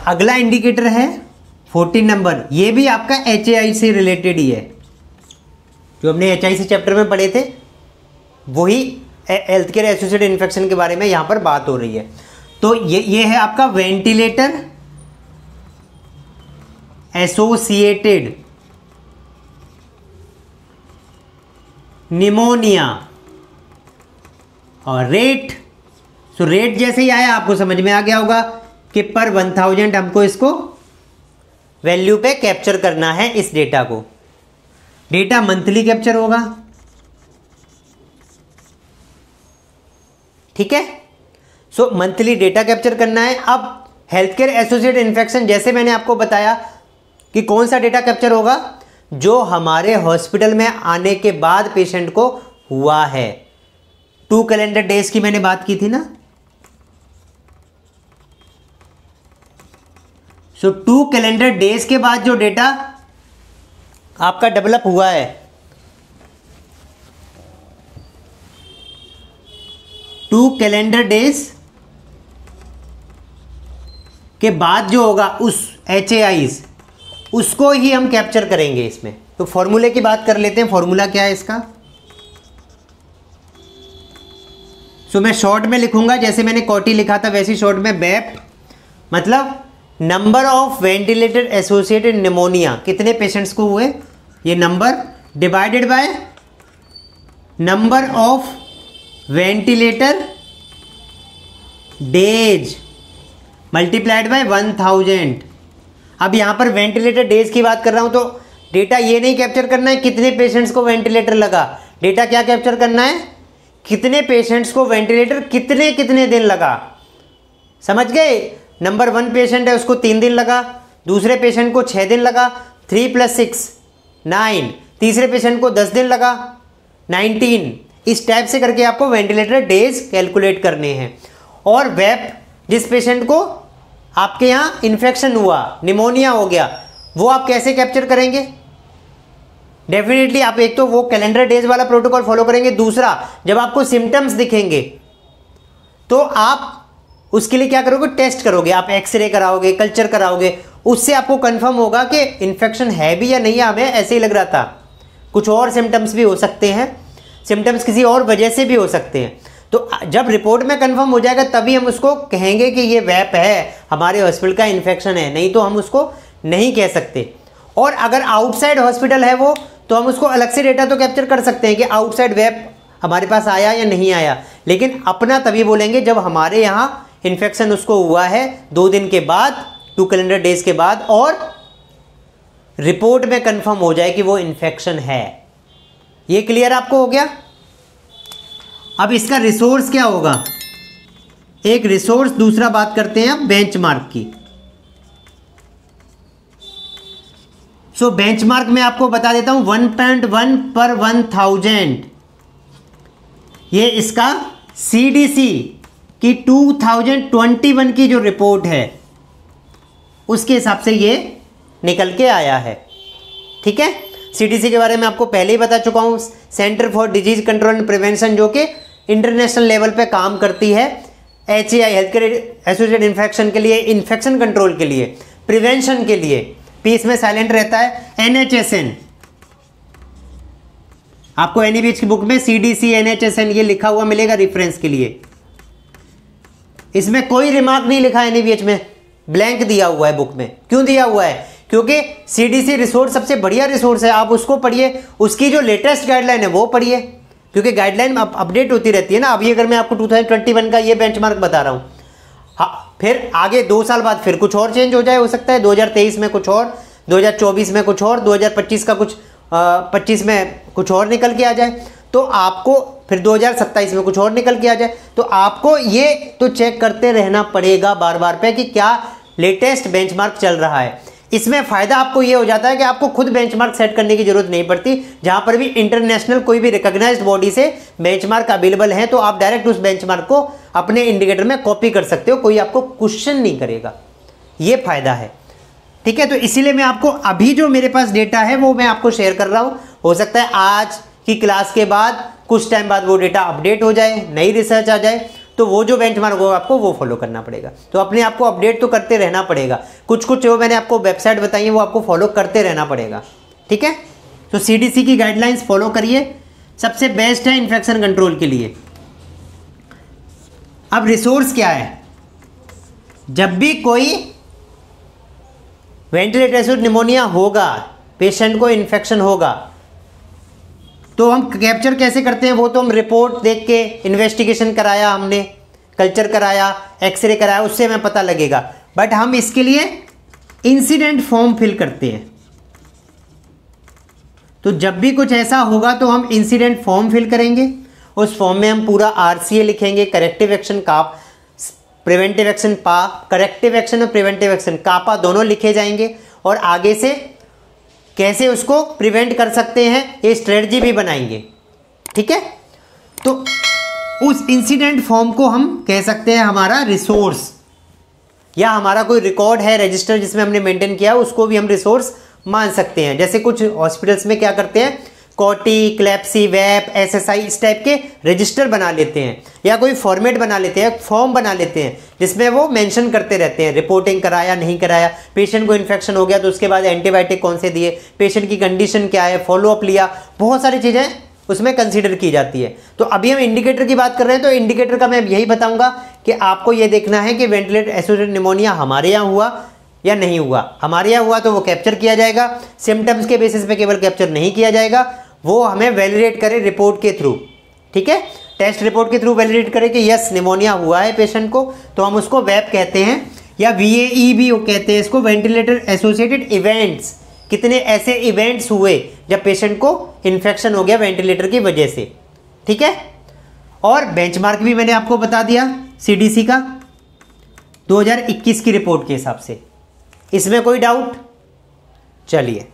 अगला इंडिकेटर है 14 नंबर, ये भी आपका HAI से रिलेटेड ही है, जो हमने HIC चैप्टर में पढ़े थे वही हेल्थ केयर एसोसिएटेड इन्फेक्शन के बारे में यहां पर बात हो रही है। तो ये है आपका वेंटिलेटर एसोसिएटेड निमोनिया और रेट। सो रेट जैसे ही आया आपको समझ में आ गया होगा कि पर 1000 हमको इसको वैल्यू पे कैप्चर करना है इस डेटा को। डेटा मंथली कैप्चर होगा, ठीक है। सो मंथली डेटा कैप्चर करना है। अब हेल्थ केयर एसोसिएटेड इन्फेक्शन जैसे मैंने आपको बताया कि कौन सा डेटा कैप्चर होगा, जो हमारे हॉस्पिटल में आने के बाद पेशेंट को हुआ है। 2 कैलेंडर डेज की मैंने बात की थी ना। सो 2 कैलेंडर डेज के बाद जो डेटा आपका डेवलप हुआ है, 2 कैलेंडर डेज के बाद जो होगा उस HAIs, उसको ही हम कैप्चर करेंगे इसमें। तो फॉर्मूले की बात कर लेते हैं। फॉर्मूला क्या है इसका? सो मैं शॉर्ट में लिखूंगा, जैसे मैंने कोटी लिखा था वैसे शॉर्ट में BAP, मतलब number of ventilator associated pneumonia, कितने पेशेंट्स को हुए, ये number divided by number of ventilator days multiplied by 1000। अब यहां पर वेंटिलेटर डेज की बात कर रहा हूं, तो डेटा ये नहीं कैप्चर करना है कितने पेशेंट्स को वेंटिलेटर लगा, डेटा क्या कैप्चर करना है, कितने पेशेंट्स को वेंटिलेटर कितने कितने दिन लगा। समझ गए? नंबर 1 पेशेंट है उसको 3 दिन लगा, दूसरे पेशेंट को 6 दिन लगा, 3 + 6 9, तीसरे पेशेंट को 10 दिन लगा 19। इस टाइप से करके आपको वेंटिलेटर डेज कैलकुलेट करने हैं। और वेप, जिस पेशेंट को आपके यहाँ इन्फेक्शन हुआ, निमोनिया हो गया, वो आप कैसे कैप्चर करेंगे? डेफिनेटली आप एक तो वो कैलेंडर डेज वाला प्रोटोकॉल फॉलो करेंगे, दूसरा जब आपको सिम्टम्स दिखेंगे तो आप उसके लिए क्या करोगे, टेस्ट करोगे, आप एक्सरे कराओगे, कल्चर कराओगे, उससे आपको कंफर्म होगा कि इन्फेक्शन है भी या नहीं है। हमें ऐसे ही लग रहा था, कुछ और सिम्टम्स भी हो सकते हैं, सिम्टम्स किसी और वजह से भी हो सकते हैं। तो जब रिपोर्ट में कंफर्म हो जाएगा तभी हम उसको कहेंगे कि ये वेप है, हमारे हॉस्पिटल का इन्फेक्शन है, नहीं तो हम उसको नहीं कह सकते। और अगर आउटसाइड हॉस्पिटल है वो, तो हम उसको अलग से डेटा तो कैप्चर कर सकते हैं कि आउटसाइड वेप हमारे पास आया या नहीं आया, लेकिन अपना तभी बोलेंगे जब हमारे यहाँ इन्फेक्शन उसको हुआ है 2 दिन के बाद, 2 कैलेंडर डेज के बाद, और रिपोर्ट में कंफर्म हो जाए कि वो इन्फेक्शन है। ये क्लियर आपको हो गया? अब इसका रिसोर्स क्या होगा, एक रिसोर्स, दूसरा बात करते हैं अब बेंचमार्क की। सो बेंचमार्क मैं आपको बता देता हूं 1.1 पर 1000, ये इसका CDC की 2021 की जो रिपोर्ट है उसके हिसाब से ये निकल के आया है, ठीक है। CDC के बारे में आपको पहले ही बता चुका हूं, centre for disease control and prevention, जो कि इंटरनेशनल लेवल पे काम करती है HAI health care associated infection के लिए, इन्फेक्शन कंट्रोल के लिए, प्रिवेंशन के लिए। पीस में साइलेंट रहता है NHSN, आपको NABH की बुक में CDC NHSN ये लिखा हुआ मिलेगा रेफरेंस के लिए। इसमें कोई रिमार्क नहीं लिखा है NABH में, ब्लैंक दिया हुआ है बुक में। क्यों दिया हुआ है? क्योंकि CDC रिसोर्स सबसे बढ़िया रिसोर्स है, आप उसको पढ़िए, उसकी जो लेटेस्ट गाइडलाइन है वो पढ़िए, क्योंकि गाइडलाइन अपडेट होती रहती है ना। अभी अगर मैं आपको 2021 का ये बेंचमार्क बता रहा हूँ, हाँ, फिर आगे 2 साल बाद फिर कुछ और चेंज हो जाए, हो सकता है 2023 में कुछ और, 2024 में कुछ और, 2025 का कुछ 25 में कुछ और निकल के आ जाए, तो आपको फिर 2027 में कुछ और निकल के आ जाए, तो आपको ये तो चेक करते रहना पड़ेगा बार बार पे कि क्या लेटेस्ट बेंचमार्क चल रहा है। इसमें फ़ायदा आपको ये हो जाता है कि आपको खुद बेंचमार्क सेट करने की जरूरत नहीं पड़ती। जहां पर भी इंटरनेशनल कोई भी रिकॉग्नाइज्ड बॉडी से बेंचमार्क अवेलेबल है, तो आप डायरेक्ट उस बेंचमार्क को अपने इंडिकेटर में कॉपी कर सकते हो, कोई आपको क्वेश्चन नहीं करेगा। ये फायदा है, ठीक है। तो इसीलिए मैं आपको अभी जो मेरे पास डेटा है वो मैं आपको शेयर कर रहा हूं। हो सकता है आज की क्लास के बाद कुछ टाइम बाद वो डेटा अपडेट हो जाए, नई रिसर्च आ जाए, तो वो जो बेंचमार्क होगा आपको वो फॉलो करना पड़ेगा। तो अपने आप को अपडेट तो करते रहना पड़ेगा, कुछ कुछ जो मैंने आपको वेबसाइट बताई है वो आपको फॉलो करते रहना पड़ेगा, ठीक है। तो सीडीसी की गाइडलाइंस फॉलो करिए, सबसे बेस्ट है इन्फेक्शन कंट्रोल के लिए। अब रिसोर्स क्या है, जब भी कोई वेंटिलेटर एसिड निमोनिया होगा, पेशेंट को इन्फेक्शन होगा, तो हम कैप्चर कैसे करते हैं, वो तो हम रिपोर्ट देख के, इन्वेस्टिगेशन कराया हमने, कल्चर कराया, एक्सरे कराया, उससे हमें पता लगेगा। बट हम इसके लिए इंसिडेंट फॉर्म फिल करते हैं। तो जब भी कुछ ऐसा होगा तो हम इंसिडेंट फॉर्म फिल करेंगे, उस फॉर्म में हम पूरा आरसीए लिखेंगे, करेक्टिव एक्शन काप, प्रिवेंटिव एक्शन पा, करेक्टिव एक्शन और प्रिवेंटिव एक्शन कापा दोनों लिखे जाएंगे, और आगे से कैसे उसको प्रिवेंट कर सकते हैं ये स्ट्रेटजी भी बनाएंगे, ठीक है। तो उस इंसिडेंट फॉर्म को हम कह सकते हैं हमारा रिसोर्स, या हमारा कोई रिकॉर्ड है रजिस्टर जिसमें हमने मेंटेन किया, उसको भी हम रिसोर्स मान सकते हैं। जैसे कुछ हॉस्पिटल्स में क्या करते हैं, कोटी, क्लेप्सी, वेप, एसएसआई इस टाइप के रजिस्टर बना लेते हैं, या कोई फॉर्मेट बना लेते हैं, फॉर्म बना लेते हैं, जिसमें वो मेंशन करते रहते हैं रिपोर्टिंग कराया नहीं कराया, पेशेंट को इन्फेक्शन हो गया तो उसके बाद एंटीबायोटिक कौन से दिए, पेशेंट की कंडीशन क्या है, फॉलोअप लिया, बहुत सारी चीज़ें उसमें कंसीडर की जाती है। तो अभी हम इंडिकेटर की बात कर रहे हैं, तो इंडिकेटर का मैं यही बताऊंगा कि आपको ये देखना है कि वेंटिलेटर एसोसिएटेड निमोनिया हमारे यहाँ हुआ या नहीं हुआ। हमारे यहाँ हुआ तो वो कैप्चर किया जाएगा, सिम्टम्स के बेसिस पे केवल कैप्चर नहीं किया जाएगा, वो हमें वैलिडेट करे रिपोर्ट के थ्रू, ठीक है, टेस्ट रिपोर्ट के थ्रू वैलिडेट करे कि यस निमोनिया हुआ है पेशेंट को, तो हम उसको वेप कहते हैं, या VAE भी कहते हैं इसको, वेंटिलेटर एसोसिएटेड इवेंट्स। कितने ऐसे इवेंट्स हुए जब पेशेंट को इन्फेक्शन हो गया वेंटिलेटर की वजह से, ठीक है। और बेंचमार्क भी मैंने आपको बता दिया CDC का 2021 की रिपोर्ट के हिसाब से। इसमें कोई डाउट? चलिए